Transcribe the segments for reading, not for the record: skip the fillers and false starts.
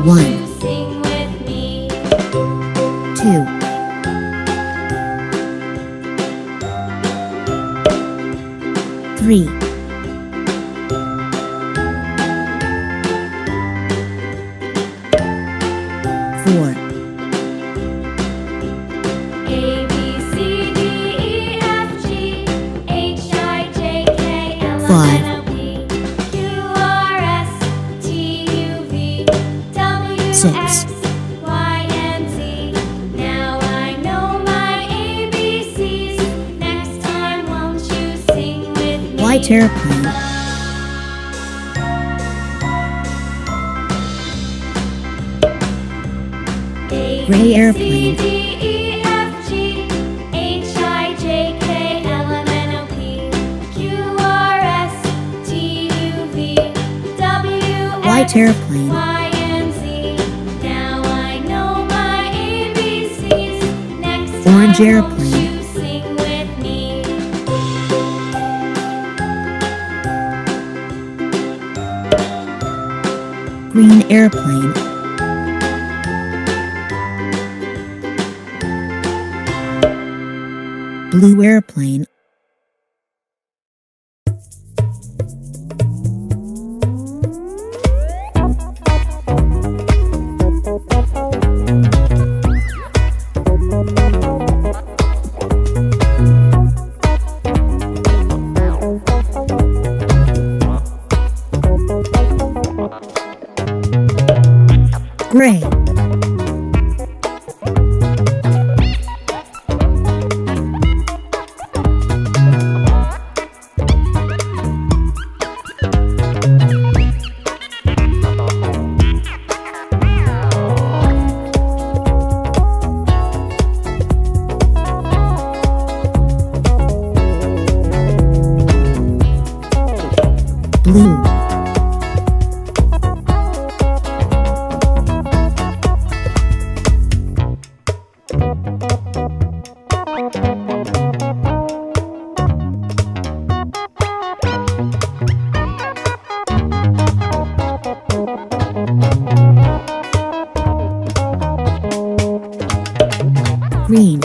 1, you sing with me? 2, 3, 4, A, B, C, D, E, F, G, H, I, J, K, L, M, N, O, P, Q, R, S, T, U, V, W, 6. X, Y, and Z. Now I know my ABCs. Next time, won't you sing with me? white airplane, gray airplane, A, B, C, D, E, F, G, H, I, J, K, L, M, N, O, P, Q, R, S, T, U, V, W, white X, airplane, Y, and Z. Now I know my ABCs. Next time, orange won't airplane, you sing with me? green airplane, blue airplane, gray, blue, green,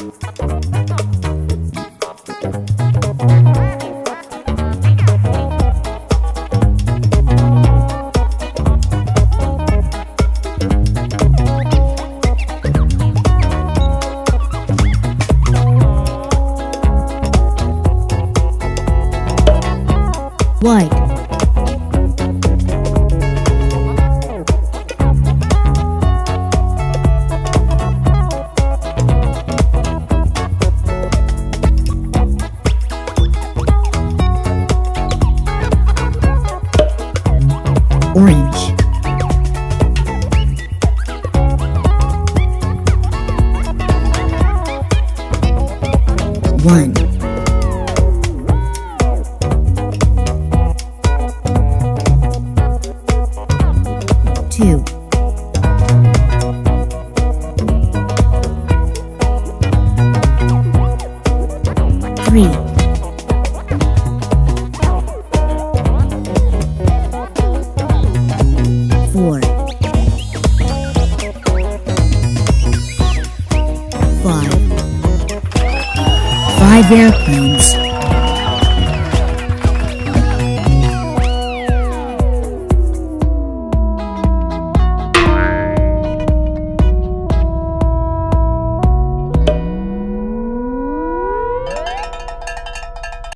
white, orange, 1, 2, 3, 4, 5 airplanes,